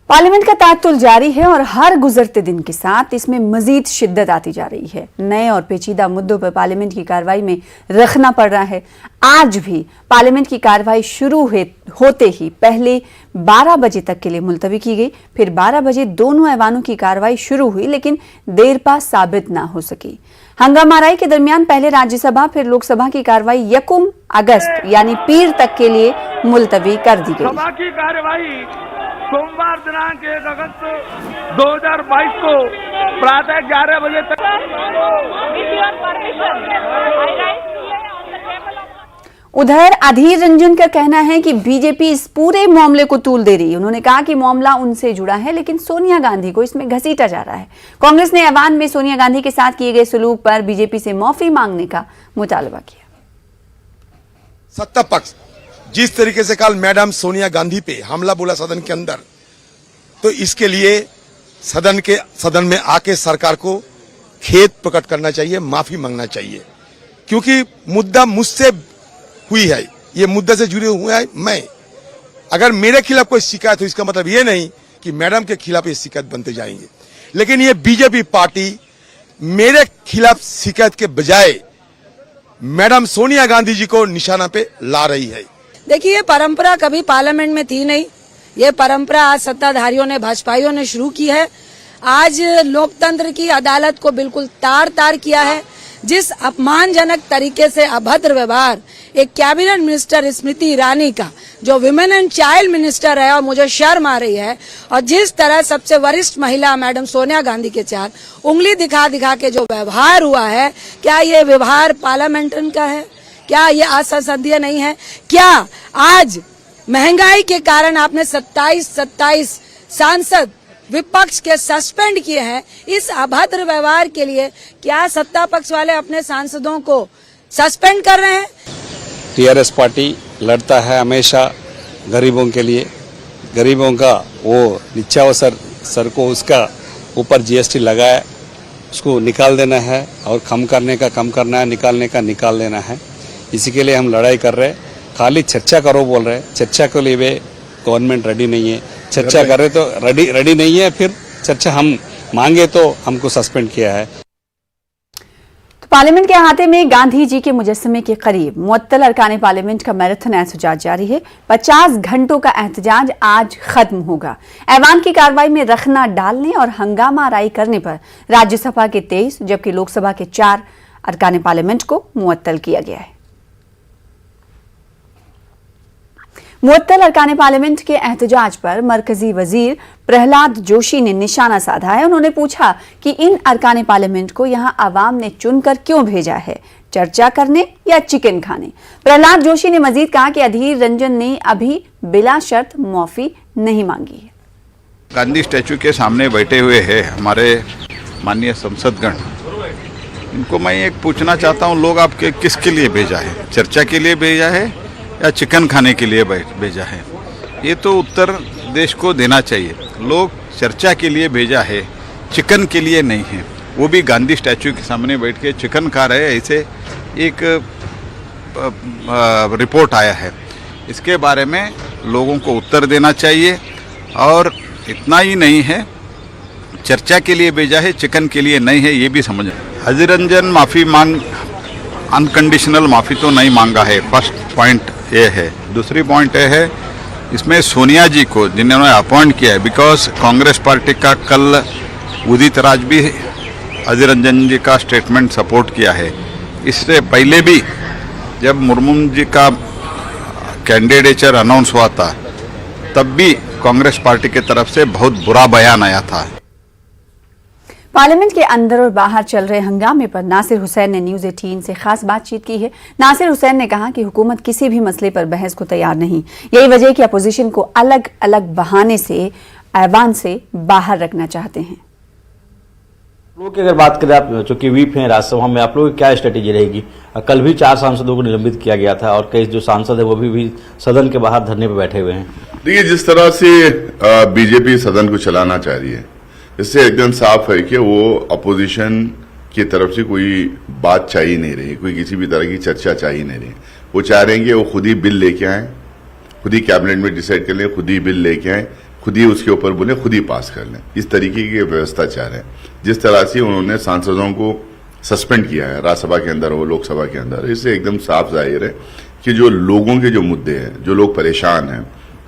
Parliament का तातुल जारी है और हर गुजरते दिन के साथ इसमें मजीद शिद्दत आती जा रही है। नए और पेचीदा मुद्दों पर पार्लियामेंट की कार्रवाई में रखना पड़ रहा है। आज भी पार्लियामेंट की कार्रवाई शुरू होते ही पहले 12 बजे तक के लिए मुलतवी की गई, फिर 12 बजे दोनों ऐवानों की कार्रवाई शुरू हुई, लेकिन देर पा साबित ना हो सकी। हंगामाराई के दरमियान पहले राज्यसभा फिर लोकसभा की कार्रवाई 1 अगस्त यानी पीर तक के लिए मुलतवी कर दी गई। सभा की कार्रवाई सोमवार दिनांक 1 अगस्त 2022 को प्रातः 11 बजे तक। उधर अधीर रंजन का कहना है कि बीजेपी इस पूरे मामले को तूल दे रही है। उन्होंने कहा कि मामला उनसे जुड़ा है, लेकिन सोनिया गांधी को इसमें घसीटा जा रहा है। कांग्रेस ने ऐवान में सोनिया गांधी के साथ किए गए सलूक पर बीजेपी से माफी मांगने का मुतालबा किया। सत्ता पक्ष जिस तरीके से कल मैडम सोनिया गांधी पे हमला बोला सदन के अंदर, तो इसके लिए सदन में आके सरकार को खेद प्रकट करना चाहिए, माफी मांगना चाहिए, क्योंकि मुद्दा मुझसे हुई है, ये मुद्दे से जुड़े हुए हैं। मैं अगर मेरे खिलाफ कोई शिकायत हो, इसका मतलब ये नहीं कि मैडम के खिलाफ ये शिकायत बनते जाएंगे, लेकिन ये बीजेपी पार्टी मेरे खिलाफ शिकायत के बजाय मैडम सोनिया गांधी जी को निशाना पे ला रही है। देखिए, ये परंपरा कभी पार्लियामेंट में थी नहीं। ये परंपरा आज सत्ताधारियों ने, भाजपाइयों ने शुरू की है। आज लोकतंत्र की अदालत को बिल्कुल तार तार किया है। जिस अपमानजनक तरीके से अभद्र व्यवहार एक कैबिनेट मिनिस्टर स्मृति ईरानी का, जो विमेन एंड चाइल्ड मिनिस्टर है, और मुझे शर्म आ रही है, और जिस तरह सबसे वरिष्ठ महिला मैडम सोनिया गांधी के साथ उंगली दिखा दिखा के जो व्यवहार हुआ है, क्या ये व्यवहार पार्लियामेंटन का है? क्या ये असंसदीय नहीं है? क्या आज महंगाई के कारण आपने 27 सांसद विपक्ष के सस्पेंड किए हैं इस अभद्र व्यवहार के लिए? क्या सत्ता पक्ष वाले अपने सांसदों को सस्पेंड कर रहे हैं? टीआरएस पार्टी लड़ता है हमेशा गरीबों के लिए। गरीबों का वो निच्चावसर सर को उसका ऊपर जीएसटी लगाया, उसको निकाल देना है, और कम करने का कम करना है, निकालने का निकाल देना है। इसी के लिए हम लड़ाई कर रहे हैं। खाली चर्चा करो बोल रहे हैं, चर्चा के लिए वे गवर्नमेंट रेडी नहीं है। चर्चा करे तो रेडी नहीं है, फिर चर्चा हम मांगे तो हमको सस्पेंड किया है। तो पार्लियामेंट के अहाते में गांधी जी के मुजस्समे के करीब मुअत्तल अरकान पार्लियामेंट का मैराथन एहतजाज जारी है। 50 घंटों का एहतजाज आज खत्म होगा। ऐवान की कार्रवाई में रखना डालने और हंगामा आराई करने पर राज्यसभा के 23 जबकि लोकसभा के 4 अरकान पार्लियामेंट को मुअत्तल किया गया है। मुअत्तल अरकान पार्लियामेंट के एहतजाज पर मरकजी वजीर प्रहलाद जोशी ने निशाना साधा है। उन्होंने पूछा कि इन अरकान पार्लियामेंट को यहां आवाम ने चुनकर क्यों भेजा है, चर्चा करने या चिकन खाने। प्रहलाद जोशी ने मजीद कहा कि अधीर रंजन ने अभी बिला शर्त माफी नहीं मांगी है। गांधी स्टैचू के सामने बैठे हुए हैं हमारे माननीय संसदगण, इनको मैं एक पूछना चाहता हूँ, लोग आपके किसके लिए भेजा है? चर्चा के लिए भेजा है या चिकन खाने के लिए भेजा है? ये तो उत्तर देश को देना चाहिए। लोग चर्चा के लिए भेजा है, चिकन के लिए नहीं है। वो भी गांधी स्टैचू के सामने बैठ के चिकन खा रहे हैं, ऐसे एक रिपोर्ट आया है। इसके बारे में लोगों को उत्तर देना चाहिए। और इतना ही नहीं है, चर्चा के लिए भेजा है, चिकन के लिए नहीं है, ये भी समझ। अधीर रंजन माफ़ी मांग, अनकंडीशनल माफ़ी तो नहीं मांगा है, फर्स्ट पॉइंट ये है। दूसरी पॉइंट ये है, इसमें सोनिया जी को जिन्होंने अपॉइंट किया है, बिकॉज कांग्रेस पार्टी का कल उदित राज भी अधीर रंजन जी का स्टेटमेंट सपोर्ट किया है। इससे पहले भी जब मुर्मू जी का कैंडिडेचर अनाउंस हुआ था, तब भी कांग्रेस पार्टी की तरफ से बहुत बुरा बयान आया था। पार्लियामेंट के अंदर और बाहर चल रहे हंगामे पर नासिर हुसैन ने न्यूज़ 18 से खास बातचीत की है। नासिर हुसैन ने कहा कि हुकूमत किसी भी मसले पर बहस को तैयार नहीं। यही वजह है कि अपोजिशन को अलग अलग बहाने से ऐवान से बाहर रखना चाहते हैं। लोग की अगर बात करें, आप चूंकि व्हीप हैं राज्यसभा में, आप लोगों की क्या स्ट्रेटेजी रहेगी? कल भी 4 सांसदों को निलंबित किया गया था और कई जो सांसद है वो भी सदन के बाहर धरने पर बैठे हुए हैं। देखिए, जिस तरह से बीजेपी सदन को चलाना चाह रही है, इससे एकदम साफ है कि वो अपोजिशन की तरफ से कोई बात चाहिए नहीं रही, कोई किसी भी तरह की चर्चा चाहिए नहीं रही। वो चाह रहे हैं कि वो खुद ही बिल लेके आए, खुद ही कैबिनेट में डिसाइड कर लें, खुद ही बिल लेके आए, खुद ही उसके ऊपर बोले खुद ही पास कर लें, इस तरीके की व्यवस्था चाह रहे हैं। जिस तरह से उन्होंने सांसदों को सस्पेंड किया है राज्यसभा के अंदर और लोकसभा के अंदर, इससे एकदम साफ जाहिर है कि जो लोगों के जो मुद्दे हैं, जो लोग परेशान हैं,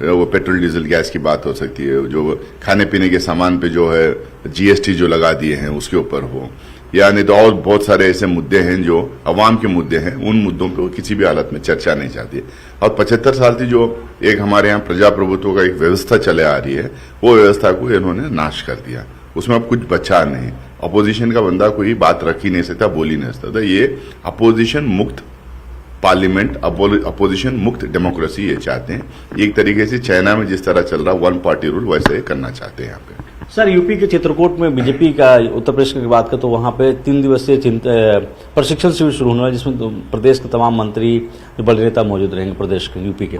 वो पेट्रोल डीजल गैस की बात हो सकती है, जो खाने पीने के सामान पे जो है जीएसटी जो लगा दिए हैं उसके ऊपर हो, या नहीं तो और बहुत सारे ऐसे मुद्दे हैं जो अवाम के मुद्दे हैं, उन मुद्दों पे वो किसी भी हालत में चर्चा नहीं चाहती है। और 75 साल से जो एक हमारे यहाँ प्रजाप्रभुत्व का एक व्यवस्था चले आ रही है, वो व्यवस्था को इन्होंने नाश कर दिया, उसमें अब कुछ बचा नहीं। अपोजिशन का बंदा कोई बात रख ही नहीं सकता, बोल ही नहीं सकता। ये अपोजिशन मुक्त पार्लियामेंट, अपोजिशन मुक्त डेमोक्रेसी ये चाहते हैं। एक तरीके से चाइना में जिस तरह चल रहा वन पार्टी रूल वैसे करना चाहते हैं यहाँ पे। सर, यूपी के चित्रकूट में बीजेपी का, उत्तर प्रदेश की बात करें तो वहाँ पे 3 दिवसीय प्रशिक्षण शिविर शुरू होने वाला है, जिसमें प्रदेश के तमाम मंत्री, बड़े नेता मौजूद रहेंगे प्रदेश के, यूपी के।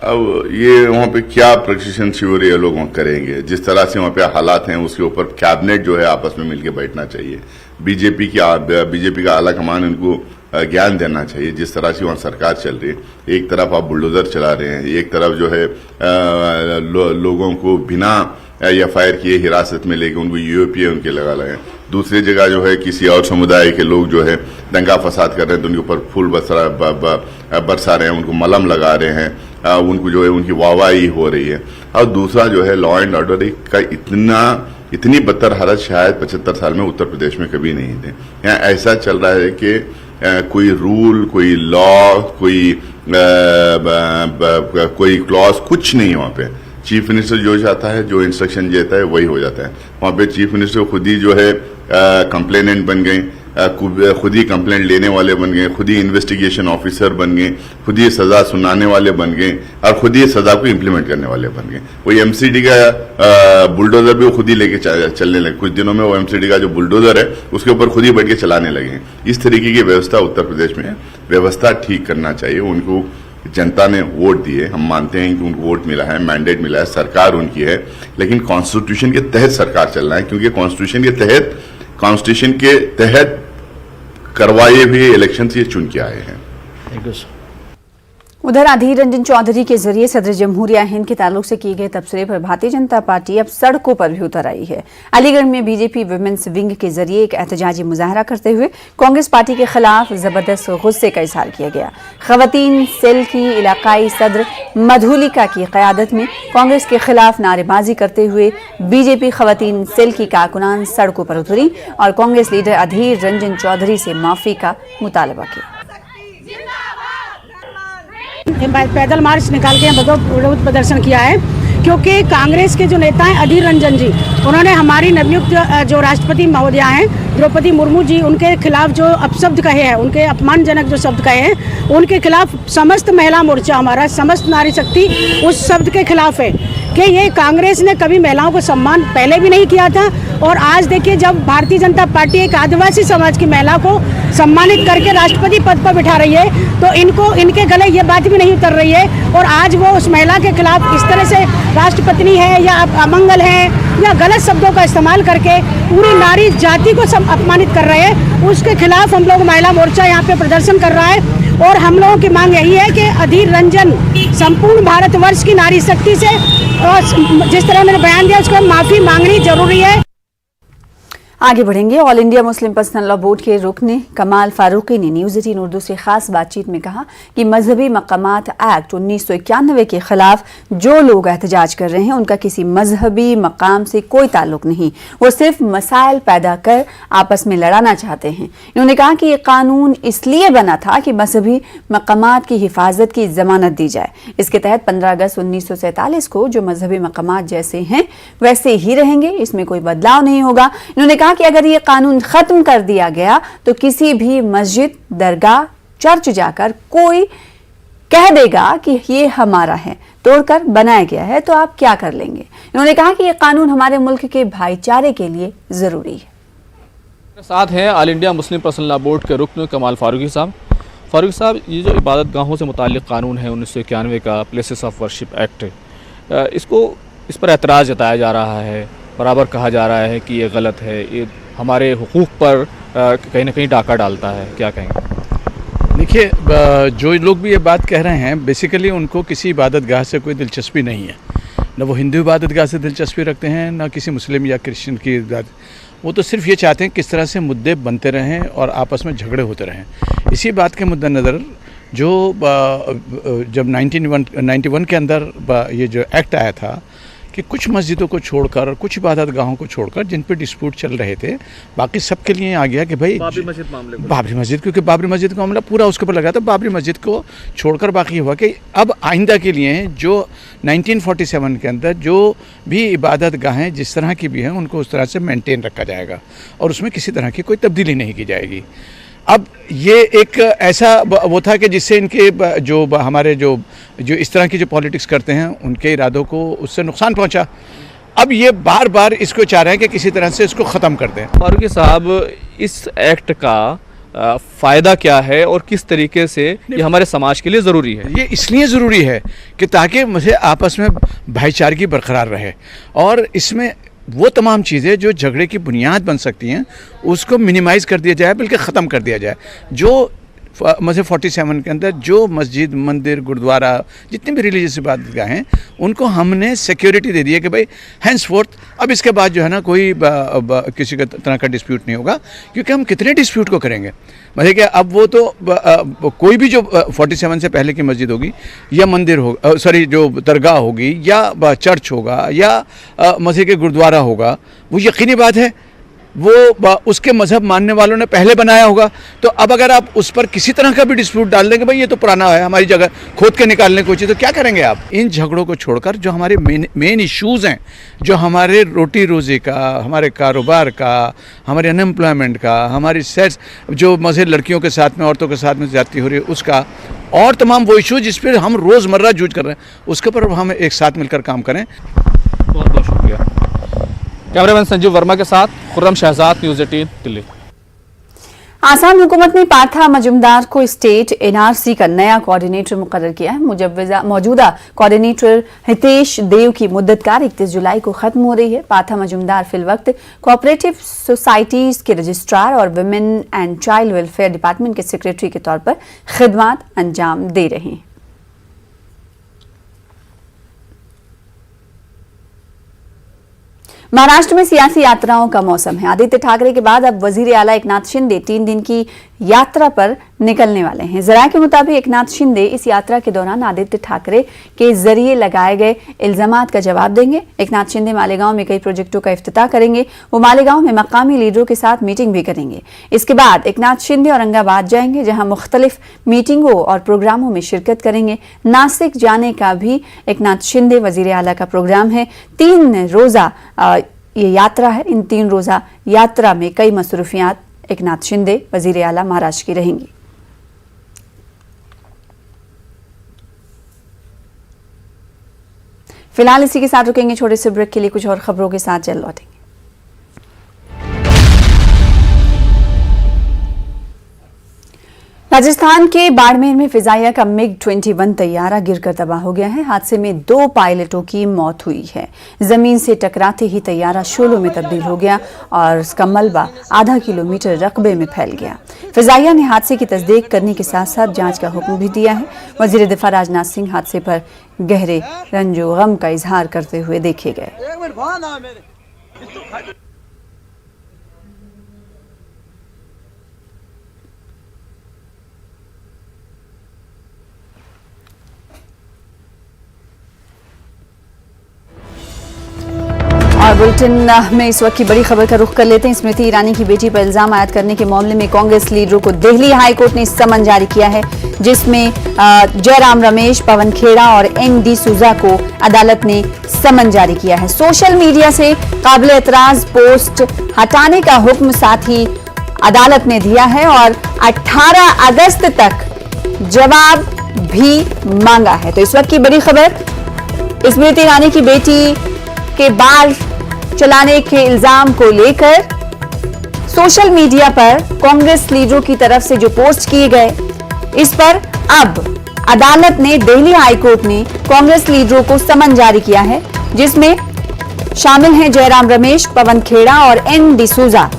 अब ये वहाँ पे क्या प्रशिक्षण शिविर ये लोग करेंगे, जिस तरह से वहाँ पे हालात हैं उसके ऊपर कैबिनेट जो है आपस में मिलकर बैठना चाहिए। बीजेपी का आला कमान उनको ज्ञान देना चाहिए। जिस तरह से वहाँ सरकार चल रही है, एक तरफ आप बुलडोजर चला रहे हैं, एक तरफ जो है लोगों को बिना FIR किए हिरासत में लेके उनको UAPA उनके लगा लगे, दूसरी जगह जो है किसी और समुदाय के लोग जो है दंगा फसाद कर रहे हैं तो उनके ऊपर फूल बरसा रहे हैं, उनको मलम लगा रहे हैं, उनको जो है उनकी वाहवाही हो रही है। और दूसरा जो है लॉ एंड ऑर्डर का इतनी बदतर हालत शायद 75 साल में उत्तर प्रदेश में कभी नहीं थे। यहाँ ऐसा चल रहा है कि कोई रूल, कोई लॉ, कोई क्लॉज कुछ नहीं है वहाँ पे। चीफ मिनिस्टर जो चाहता है, जो इंस्ट्रक्शन देता है वही हो जाता है। वहाँ पे चीफ मिनिस्टर खुद ही जो है कंप्लेनेंट बन गए, खुद ही कंप्लेंट लेने वाले बन गए, खुद ही इन्वेस्टिगेशन ऑफिसर बन गए, खुद ही सजा सुनाने वाले बन गए और खुद ही सजा को इम्प्लीमेंट करने वाले बन गए। वही MCD का बुलडोजर भी वो खुद ही लेके चलने लगे। कुछ दिनों में वो MCD का जो बुलडोजर है उसके ऊपर खुद ही बैठ के चलाने लगे। इस तरीके की व्यवस्था उत्तर प्रदेश में, व्यवस्था ठीक करना चाहिए। उनको जनता ने वोट दिए, हम मानते हैं कि उनको वोट मिला है, मैंडेट मिला है, सरकार उनकी है, लेकिन कॉन्स्टिट्यूशन के तहत सरकार चलना है, क्योंकि कॉन्स्टिट्यूशन के तहत करवाए हुए इलेक्शन से चुन के आए हैं। Thank you sir. उधर अधीर रंजन चौधरी के जरिए सदर जमहूरिया हिंद के ताल्लुक से किए गए तबसरे पर भारतीय जनता पार्टी अब सड़कों पर भी उतर आई है। अलीगढ़ में बीजेपी विमेंस विंग के जरिए एक एहतजाजी मुजाहरा करते हुए कांग्रेस पार्टी के खिलाफ जबरदस्त गुस्से का इजहार किया गया। खवातीन सेल की इलाकाई सदर मधुलिका की क़यादत में कांग्रेस के खिलाफ नारेबाजी करते हुए बीजेपी खवातीन सेल की कारकुनान सड़कों पर उतरी और कांग्रेस लीडर अधीर रंजन चौधरी से माफी का मुतालबा किया। पैदल मार्च निकाल के विरोध प्रदर्शन किया है, क्योंकि कांग्रेस के जो नेता हैं अधीर रंजन जी, उन्होंने हमारी नवनियुक्त जो राष्ट्रपति महोदया हैं द्रौपदी मुर्मू जी, उनके खिलाफ जो अपशब्द कहे हैं, उनके अपमानजनक जो शब्द कहे हैं, उनके खिलाफ समस्त महिला मोर्चा, हमारा समस्त नारी शक्ति उस शब्द के खिलाफ है कि ये कांग्रेस ने कभी महिलाओं को सम्मान पहले भी नहीं किया था। और आज देखिए, जब भारतीय जनता पार्टी एक आदिवासी समाज की महिला को सम्मानित करके राष्ट्रपति पद पर बिठा रही है, तो इनके गले ये बात भी नहीं उतर रही है। और आज वो उस महिला के खिलाफ इस तरह से राष्ट्रपत्नी है या अमंगल है या गलत शब्दों का इस्तेमाल करके पूरी नारी जाति को अपमानित कर रहे हैं, उसके खिलाफ हम लोग महिला मोर्चा यहाँ पे प्रदर्शन कर रहा है। और हम लोगों की मांग यही है कि अधीर रंजन संपूर्ण भारतवर्ष की नारी शक्ति से, और जिस तरह उन्होंने बयान दिया, उसको माफी मांगनी जरूरी है। आगे बढ़ेंगे। All India Muslim personal law board के रुकन कमाल फारूकी ने न्यूज़ 18 उर्दू से खास बातचीत में कहा कि मजहबी मकामात एक्ट 1991 के खिलाफ जो लोग एहतजाज कर रहे हैं उनका किसी मजहबी मकाम से कोई ताल्लुक नहीं, वो सिर्फ मसाइल पैदा कर आपस में लड़ाना चाहते हैं। इन्होंने कहा कि ये कानून इसलिए बना था कि मजहबी मकामात की हिफाजत की जमानत दी जाए। इसके तहत 15 अगस्त 1947 को जो मजहबी मकामात जैसे हैं वैसे ही रहेंगे, इसमें कोई बदलाव नहीं होगा। इन्होंने कहा कि अगर ये कानून खत्म कर दिया गया तो किसी भी मस्जिद, दरगाह, चर्च जाकर कोई कह देगा कि ये हमारा है, तोड़कर बनाया गया है, तो आप क्या कर लेंगे। इन्होंने कहा कि ये कानून हमारे मुल्क के भाईचारे के लिए जरूरी है। साथ हैं all India Muslim personal law board के रुकन कमाल फारूकी साहब। फारूकी साहब, ये जो इबादत गाहों से मुताल्लिक कानून है 1991 का, प्लेसेस ऑफ वर्शिप एक्ट, इस पर एतराज़ जताया जा रहा है, बराबर कहा जा रहा है कि ये गलत है, ये हमारे हुकूक पर कहीं ना कहीं डाका डालता है, क्या कहेंगे? देखिए, जो लोग भी ये बात कह रहे हैं बेसिकली उनको किसी इबादत गाह से कोई दिलचस्पी नहीं है। न वो हिंदू इबादत गाह से दिलचस्पी रखते हैं, न किसी मुस्लिम या क्रिश्चियन की इबादत। वो तो सिर्फ ये चाहते हैं किस तरह से मुद्दे बनते रहें और आपस में झगड़े होते रहें। इसी बात के मद्देनज़र जो जब 1991 के अंदर ये जो एक्ट आया था कि कुछ मस्जिदों को छोड़कर, कुछ इबादत गाहों को छोड़कर जिन पे डिस्प्यूट चल रहे थे, बाकी सब के लिए आ गया कि भाई बाबरी मस्जिद, क्योंकि बाबरी मस्जिद का मामला पूरा उसके ऊपर लगा था। बाबरी मस्जिद को छोड़कर बाकी हुआ कि अब आइंदा के लिए जो 1947 के अंदर जो भी इबादत गाहें जिस तरह की भी हैं उनको उस तरह से मेंटेन रखा जाएगा और उसमें किसी तरह की कोई तब्दीली नहीं की जाएगी। अब ये एक ऐसा वो था कि जिससे इनके जो हमारे जो इस तरह की जो पॉलिटिक्स करते हैं उनके इरादों को उससे नुकसान पहुंचा। अब ये बार बार इसको चाह रहे हैं कि किसी तरह से इसको ख़त्म कर दें। फारूकी साहब, इस एक्ट का फ़ायदा क्या है और किस तरीके से ये हमारे समाज के लिए ज़रूरी है? ये इसलिए ज़रूरी है कि ताकि मुझे आपस में भाईचारगी बरकरार रहे और इसमें वो तमाम चीज़ें जो झगड़े की बुनियाद बन सकती हैं उसको मिनिमाइज़ कर दिया जाए, बल्कि ख़त्म कर दिया जाए। जो मज़हब 47 के अंदर जो मस्जिद, मंदिर, गुरुद्वारा, जितनी भी रिलीजियस इबादतगाह हैं उनको हमने सिक्योरिटी दे दी है कि भाई हैंसफोर्थ अब इसके बाद जो है ना कोई किसी का तरह का डिस्प्यूट नहीं होगा, क्योंकि हम कितने डिस्प्यूट को करेंगे। मतलब कि अब वो तो कोई भी जो 47 से पहले की मस्जिद होगी या मंदिर होगा, सॉरी जो दरगाह होगी या चर्च होगा या मस्जिद के गुरुद्वारा होगा, वो यकीनी बात है वो उसके मज़हब मानने वालों ने पहले बनाया होगा। तो अब अगर आप उस पर किसी तरह का भी डिस्प्यूट डाल देंगे, भाई ये तो पुराना है, हमारी जगह खोद के निकालने को चाहिए, तो क्या करेंगे आप? इन झगड़ों को छोड़कर जो हमारे मेन इश्यूज़ हैं, जो हमारे रोटी रोज़ी का, हमारे कारोबार का, हमारे अनएम्प्लॉयमेंट का, हमारी सेट्स जो मज़हब लड़कियों के साथ में, औरतों के साथ में ज़्यादती हो रही है उसका, और तमाम वो इशू जिस पर हम रोज़मर्रा जूझ कर रहे हैं उसके ऊपर हम एक साथ मिलकर काम करें। बहुत बहुत शुक्रिया। कैमरामैन संजीव वर्मा के साथ खुर्रम शहजाद, न्यूज़ 18 दिल्ली। आसाम हुकूमत ने पार्था मजुमदार को स्टेट एनआरसी का नया कोऑर्डिनेटर मुकर्रर किया है। मौजूदा कोऑर्डिनेटर हितेश देव की मुद्दतकार 31 जुलाई को खत्म हो रही है। पार्था मजुमदार फिलवक्त कोऑपरेटिव सोसाइटीज के रजिस्ट्रार और women and child welfare department के सेक्रेटरी के तौर पर खिदमात अंजाम दे रहे हैं। महाराष्ट्र में सियासी यात्राओं का मौसम है। आदित्य ठाकरे के बाद अब वजीर आला एकनाथ शिंदे 3 दिन की यात्रा पर निकलने वाले हैं। जराये के मुताबिक एकनाथ शिंदे इस यात्रा के दौरान आदित्य ठाकरे के जरिए लगाए गए इल्जामात का जवाब देंगे। एकनाथ शिंदे मालेगांव में कई प्रोजेक्टों का इफ्तिताह करेंगे। वो मालेगांव में मकामी लीडरों के साथ मीटिंग भी करेंगे। इसके बाद एकनाथ शिंदे औरंगाबाद जाएंगे, जहां मुख्तलिफ मीटिंगों और प्रोग्रामों में शिरकत करेंगे। नासिक जाने का भी एकनाथ शिंदे वजीर आला का प्रोग्राम है। 3 रोजा ये यात्रा है। इन 3 रोजा यात्रा में कई मसरूफियात एकनाथ शिंदे वजीर आला महाराष्ट्र की रहेंगी। फिलहाल इसी के साथ रुकेंगे छोटे से ब्रेक के लिए। कुछ और खबरों के साथ जल्द लौटेंगे। राजस्थान के बाड़मेर में फिजाइया का MiG-21 तैयारा गिरकर तबाह हो गया है। हादसे में 2 पायलटों की मौत हुई है। जमीन से टकराते ही तैयारा शोलों में तब्दील हो गया और उसका मलबा आधा किलोमीटर रकबे में फैल गया। फिजाइया ने हादसे की तस्दीक करने के साथ साथ जांच का हुक्म भी दिया है। वजीर दिफा राजनाथ सिंह हादसे पर गहरे रंजो गम का इजहार करते हुए देखे गए। और बुलेटिन में इस वक्त की बड़ी खबर का रुख कर लेते हैं। स्मृति ईरानी की बेटी पर इल्जाम आयद करने के मामले में कांग्रेस लीडरों को दिल्ली हाई कोर्ट ने समन जारी किया है, जिसमें जयराम रमेश, पवन खेड़ा और एन डिसूजा को अदालत ने समन जारी किया है। सोशल मीडिया से काबिल एतराज पोस्ट हटाने का हुक्म साथ ही अदालत ने दिया है और 18 अगस्त तक जवाब भी मांगा है। तो इस वक्त की बड़ी खबर, स्मृति ईरानी की बेटी के बाल चलाने के इल्जाम को लेकर सोशल मीडिया पर कांग्रेस लीडरों की तरफ से जो पोस्ट किए गए, इस पर अब अदालत ने, दिल्ली हाई कोर्ट ने कांग्रेस लीडरों को समन जारी किया है, जिसमें शामिल हैं जयराम रमेश, पवन खेड़ा और एन डिसूजा।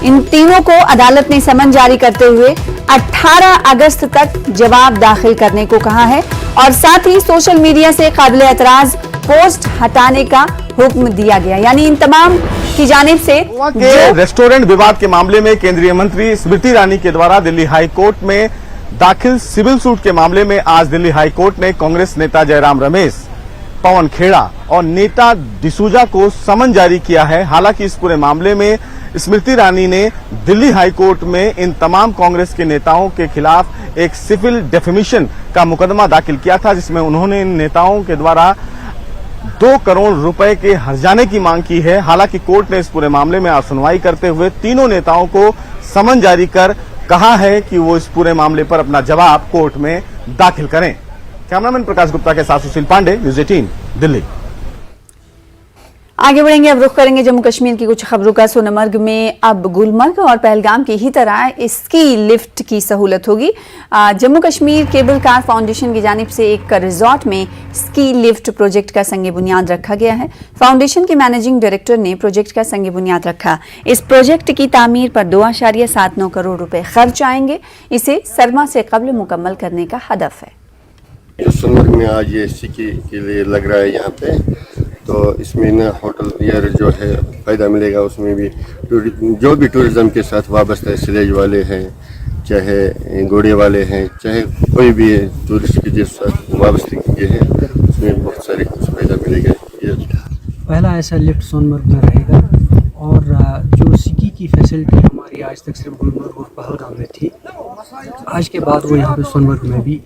इन तीनों को अदालत ने समन जारी करते हुए 18 अगस्त तक जवाब दाखिल करने को कहा है और साथ ही सोशल मीडिया से काबिल एतराज पोस्ट हटाने का हुक्म दिया गया। यानी इन तमाम की जानिब से गोवा के रेस्टोरेंट विवाद के मामले में केंद्रीय मंत्री स्मृति ईरानी के द्वारा दिल्ली हाई कोर्ट में दाखिल सिविल सूट के मामले में आज दिल्ली हाई कोर्ट ने कांग्रेस नेता जयराम रमेश, पवन खेड़ा और नेता डिसूजा को समन जारी किया है। हालांकि इस पूरे मामले में स्मृति ईरानी ने दिल्ली हाई कोर्ट में इन तमाम कांग्रेस के नेताओं के खिलाफ एक सिविल डेफेमेशन का मुकदमा दाखिल किया था, जिसमें उन्होंने इन नेताओं के द्वारा 2 करोड़ रुपए के हर्जाने की मांग की है। हालांकि कोर्ट ने इस पूरे मामले में आज सुनवाई करते हुए तीनों नेताओं को समन जारी कर कहा है कि वो इस पूरे मामले पर अपना जवाब कोर्ट में दाखिल करें। कैमरामैन प्रकाश गुप्ता के साथ सुशील पांडे, न्यूज़ 18 दिल्ली। आगे बढ़ेंगे, अब रुख करेंगे जम्मू कश्मीर की कुछ खबरों का। सोनमर्ग में अब गुलमर्ग और पहलगाम की ही तरह स्की लिफ्ट की सहूलत होगी। Jammu Kashmir cable car foundation की जानिब से एक रिजॉर्ट में स्की लिफ्ट प्रोजेक्ट का संग बुनियाद रखा गया है। फाउंडेशन के मैनेजिंग डायरेक्टर ने प्रोजेक्ट का संग बुनियाद रखा। इस प्रोजेक्ट की तामीर पर 2.79 करोड़ रुपए खर्च आएंगे। इसे सरमा से कबल मुकम्मल करने का हदफ है। सोनमर्ग में आज ये स्की के लिए लग रहा है यहाँ पे, तो इसमें ना होटल या जो है फायदा मिलेगा। उसमें भी जो भी टूरिज्म के साथ वाबस्ता है, स्लेज वाले हैं, चाहे घोड़े वाले हैं, चाहे कोई भी टूरिस्ट के जिस वाबस्तगी है, उसमें बहुत सारे कुछ फायदा मिलेगा। पहला ऐसा लिफ्ट सोनमर्ग में रहेगा और जो स्की की फैसिलिटी हमारी आज तक सिर्फ गुलमर्ग और पहलगाम में थी, आज के बाद वो यहाँ पे सोनमर्ग में भी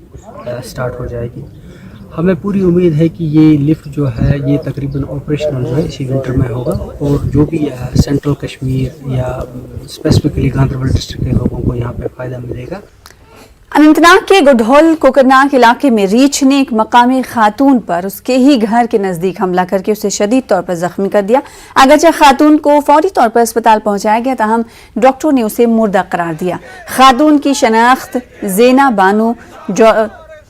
स्टार्ट हो जाएगी। हमें पूरी उम्मीद है कि ये लिफ्ट जो है ये तकरीबन ऑपरेशनल जो है इसी विंटर में होगा और जो भी सेंट्रल कश्मीर या स्पेसिफिकली गांधरबल डिस्ट्रिक्ट के लोगों को यहाँ पे फ़ायदा मिलेगा। अनंतनाग के गुडहोल कोकरनाग इलाके में रीछ ने एक मकामी खातून पर उसके ही घर के नजदीक हमला करके उसे शदीद तौर पर जख्मी कर दिया। अगरचे खातून को फौरी तौर पर अस्पताल पहुंचाया गया, ताहम डॉक्टरों ने उसे मुर्दा करार दिया। खातून की शनाख्त जेना बानो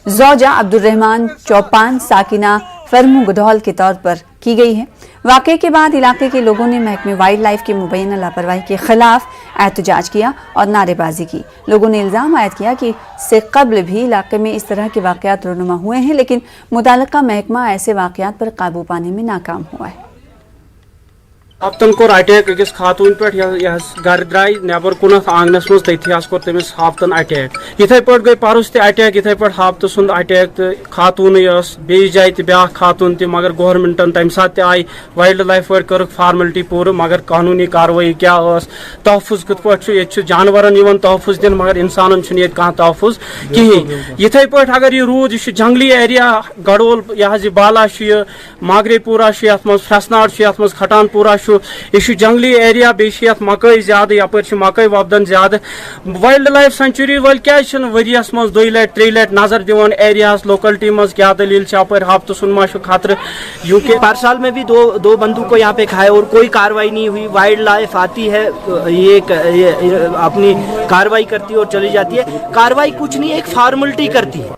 ज़ौजा अब्दुर्रहमान चौपान साकिना फरमू गुडहोल के तौर पर की गई है। वाक़े के बाद इलाके के लोगों ने महकमे वाइल्ड लाइफ की मुबैना लापरवाही के खिलाफ एहतजाज किया और नारेबाजी की। लोगों ने इल्ज़ाम आयद किया कि इससे कबल भी इलाके में इस तरह के वाक़यात रुनुमा हुए हैं, लेकिन मुताल्लिका महकमा ऐसे वाक़यात पर काबू पाने में नाकाम हुआ है। हफ्तन कोर अटैक अकिस खातून पे गर द्राय नबर कुन आंगनस मज तथि कोर तमिस हफ्तन अटैक। इथे पे गई परस तह अटैक, इथे पे हफ्त सुंद अटैक तो खातून बे जाए ब्या खातून तह, मगर गवर्नमेंटन तम सात आई वाइल्ड लाइफ वर कर फार्मलिटी पूर, मगर कानूनी कार्रवाई क्या तहफुज कत पे जानवरन तहफुज दिन, मगर इंसान कह तहफुज कहें। इथे पे अगर यह रूद यह जंगली एरिया गडोल यह बाला मागरेपुरा फ्रसनाड़ ये खटानपुरा यह जंगली एरिया बे मकई ज्यादा यप मकई वपदन ज्यादा। वाइल्ड लाइफ सेंचुरी वाल क्या वरियस मज 2 लट 3 लट नजर दिवान एरियाज लोकलिटी मज क्या दलील हफ्त सुन मा खतर। यूके पर साल में भी दो बंदूक को यहाँ पे खाए और कोई कार्रवाई नहीं हुई। वाइल्ड लाइफ आती है, ये अपनी कार्रवाई करती है और चली जाती है। कार्रवाई कुछ नहीं, एक फॉर्मेलिटी करती है।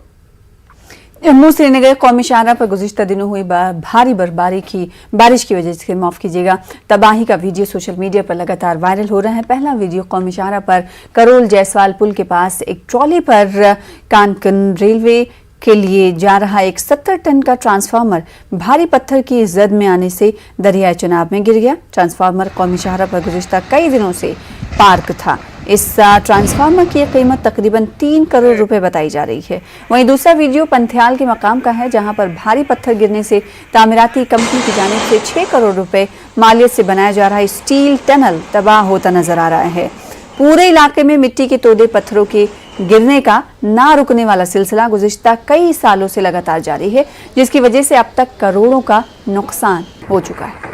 जम्मू श्रीनगर कौमी शाहरा पर गुज़िश्ता दिनों हुई भारी बारिश की वजह से माफ कीजिएगा तबाही का वीडियो सोशल मीडिया पर लगातार वायरल हो रहा है। पहला वीडियो कौमी शाहरा पर करोल जयसवाल पुल के पास एक ट्रॉली पर कानकन रेलवे के लिए जा रहा एक 70 टन का ट्रांसफार्मर भारी पत्थर की जद में आने से दरियाए चनाब में गिर गया। ट्रांसफार्मर कौमी शाहरा पर गुज़िश्ता कई दिनों से पार्क था। इस ट्रांसफार्मर की कीमत तकरीबन 3 करोड़ रुपए बताई जा रही है। वहीं दूसरा वीडियो पंथियाल के मकाम का है, जहां पर भारी पत्थर गिरने से तामीराती कंपनी की जानिब से 6 करोड़ रुपए मालियत से बनाया जा रहा स्टील टनल तबाह होता नजर आ रहा है। पूरे इलाके में मिट्टी के तोदे पत्थरों के गिरने का ना रुकने वाला सिलसिला गुज़िश्ता कई सालों से लगातार जारी है, जिसकी वजह से अब तक करोड़ों का नुकसान हो चुका है।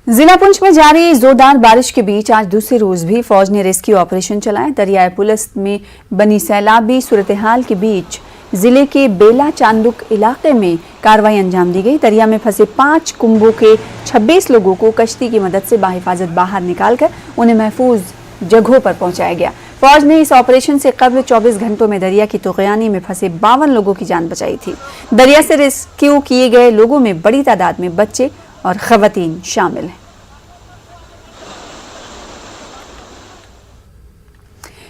जिला पुंछ में जारी जोरदार बारिश के बीच आज दूसरे रोज भी फौज ने रेस्क्यू ऑपरेशन चलाए। दरियाए पुलिस में बनी सैलाबी सूरत हाल के बीच जिले के बेला चांदुक इलाके में कार्रवाई अंजाम दी गई। दरिया में फंसे 5 कुंभों के 26 लोगों को कश्ती की मदद से बाहिफाजत बाहर निकालकर उन्हें महफूज जगहों पर पहुंचाया गया। फौज ने इस ऑपरेशन से कबल 24 घंटों में दरिया की तुग़यानी में फंसे 52 लोगों की जान बचाई थी। दरिया से रेस्क्यू किए गए लोगों में बड़ी तादाद में बच्चे और ख़वातीन शामिल हैं।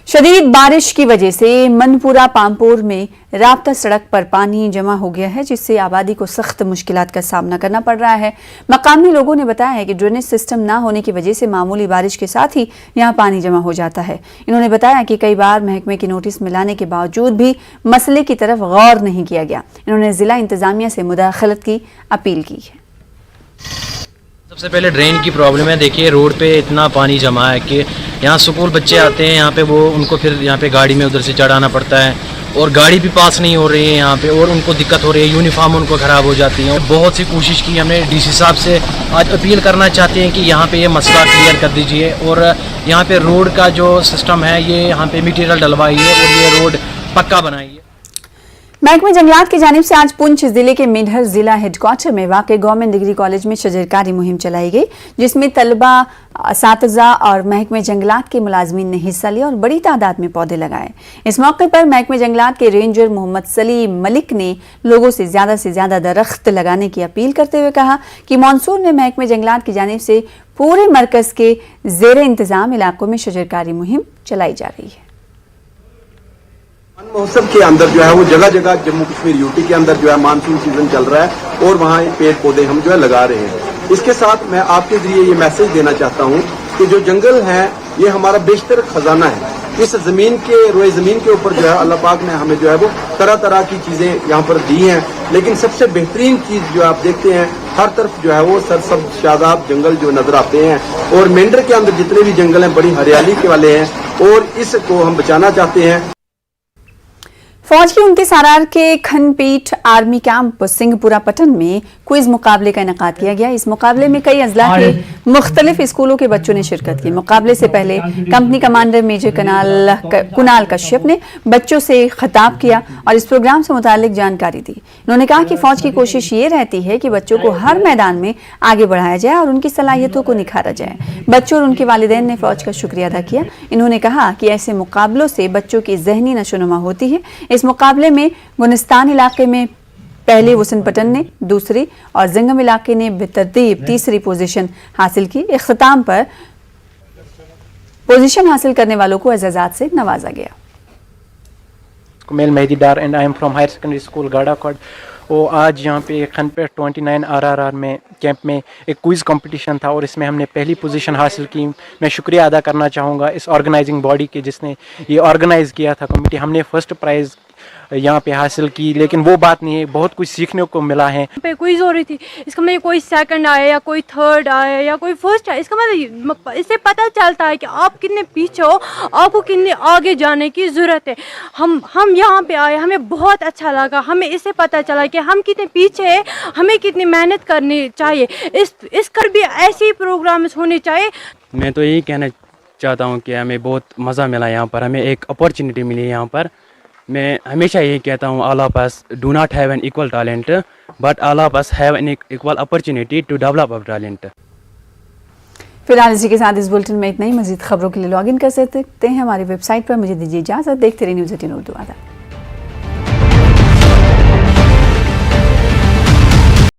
शदीद बारिश की वजह से मनपुरा पामपुर में राब्ता सड़क पर पानी जमा हो गया है, जिससे आबादी को सख्त मुश्किलात का सामना करना पड़ रहा है। मकामी लोगों ने बताया है कि ड्रेनेज सिस्टम ना होने की वजह से मामूली बारिश के साथ ही यहां पानी जमा हो जाता है। इन्होंने बताया कि कई बार महकमे की नोटिस मिलाने के बावजूद भी मसले की तरफ गौर नहीं किया गया। इन्होंने जिला इंतजामिया से मुदाखलत की अपील की है। सबसे पहले ड्रेन की प्रॉब्लम है। देखिए रोड पे इतना पानी जमा है कि यहाँ स्कूल बच्चे आते हैं, यहाँ पे वो उनको फिर यहाँ पे गाड़ी में उधर से चढ़ाना पड़ता है और गाड़ी भी पास नहीं हो रही है यहाँ पे, और उनको दिक्कत हो रही है, यूनिफॉर्म उनको ख़राब हो जाती है। बहुत सी कोशिश की हमने, डीसी साहब से आज अपील करना चाहते हैं कि यहाँ पे ये मसला क्लियर कर दीजिए और यहाँ पे रोड का जो सिस्टम है ये यहाँ पे मटीरियल डलवाइए और ये रोड पक्का बनाइए। महकमे जंगलात की जानिब से आज पुंछ जिले के मेंढर जिला हेडक्वार्टर में वाक़ गवर्नमेंट डिग्री कॉलेज में शजरकारी मुहिम चलाई गई, जिसमें तलबा, असातिज़ा और महकमे जंगलात के मुलाजमीन ने हिस्सा लिया और बड़ी तादाद में पौधे लगाए। इस मौके पर महकमे जंगलात के रेंजर मोहम्मद सलीम मलिक ने लोगों से ज़्यादा दरख्त लगाने की अपील करते हुए कहा कि मानसून में महकमे जंगलात की जानिब से पूरे मरकज़ के ज़ेर इंतज़ाम इलाकों में शजरकारी मुहिम चलाई जा रही है। महोत्सव के अंदर जो है वो जगह जगह जम्मू कश्मीर यूटी के अंदर जो है मानसून सीजन चल रहा है और वहाँ पेड़ पौधे हम जो है लगा रहे हैं। इसके साथ मैं आपके जरिए ये मैसेज देना चाहता हूँ कि जो जंगल है ये हमारा बेशतर खजाना है। इस जमीन के रोए जमीन के ऊपर जो है अल्लाह पाक ने हमें जो है वो तरह तरह की चीजें यहाँ पर दी हैं, लेकिन सबसे बेहतरीन चीज जो आप देखते हैं हर तरफ जो है वो सरसब्ज शादाब जंगल जो नजर आते हैं, और मेंढर के अंदर जितने भी जंगल हैं बड़ी हरियाली के वाले हैं और इसको हम बचाना चाहते हैं। फौज की 29 आरआर के खनपीठ आर्मी कैंप सिंहपुरा पटन में क्विज मुकाबले का इनेकाद किया गया। इस मुकाबले में कई अजला के मुख्तलिफ स्कूलों के बच्चों ने शिरकत की। मुकाबले से पहले company commander major Kunal Kashyap ने बच्चों से खिताब किया और इस प्रोग्राम से मुतालिक जानकारी दी। उन्होंने कहा कि फौज की कोशिश ये रहती है कि बच्चों को हर मैदान में आगे बढ़ाया जाए और उनकी सलाहियतों को निखारा जाए। बच्चों और उनके वालिदैन ने फौज का शुक्रिया अदा किया। इन्होंने कहा कि ऐसे मुकाबलों से बच्चों की जहनी नशोनुमा होती है। इस मुकाबले में गुलिस्तान इलाके में पहले वसन पटन ने दूसरी और जिंगम इलाके ने बेतरतीब तीसरी पोजीशन हासिल की। इख्तिताम पर पोजीशन हासिल करने वालों को एजाज़ात से नवाजा गया। Kumail Mehdi Dar and I am from higher secondary school Gadakot. वो आज यहाँ पे खनपेट 29 आरआर में कैंप में एक क्विज़ कंपटीशन था और इसमें हमने पहली पोजीशन हासिल की। मैं शुक्रिया अदा करना चाहूँगा इस ऑर्गेनाइजिंग बॉडी के जिसने ये ऑर्गेनाइज़ किया था कमेटी। हमने फर्स्ट प्राइज़ यहाँ पे हासिल की, लेकिन वो बात नहीं है, बहुत कुछ सीखने को मिला है। पे क्विज हो रही थी, इसका मतलब कोई सेकंड आया या कोई थर्ड आया या कोई फर्स्ट आया, इसका मतलब इससे पता चलता है कि आप कितने पीछे हो, आपको कितने आगे जाने की ज़रूरत है। हम यहाँ पे आए, हमें बहुत अच्छा लगा। हमें इससे पता चला कि हम कितने पीछे हैं, हमें कितनी मेहनत करनी चाहिए। इस कर भी ऐसे ही प्रोग्राम होने चाहिए। मैं तो यही कहना चाहता हूँ कि हमें बहुत मज़ा मिला यहाँ पर, हमें एक अपॉर्चुनिटी मिली यहाँ पर। मैं हमेशा यही कहता हूँ, all of us do not have an equal talent but all of us have an equal opportunity to develop our talent. फिलहाल इसी के साथ इस बुलेटिन में इतना ही। मजीद खबरों के लिए लॉगिन कर सकते हैं हमारी वेबसाइट पर। मुझे दीजिए इजाज़त। देखते रहिए न्यूज़ 18 उर्दू।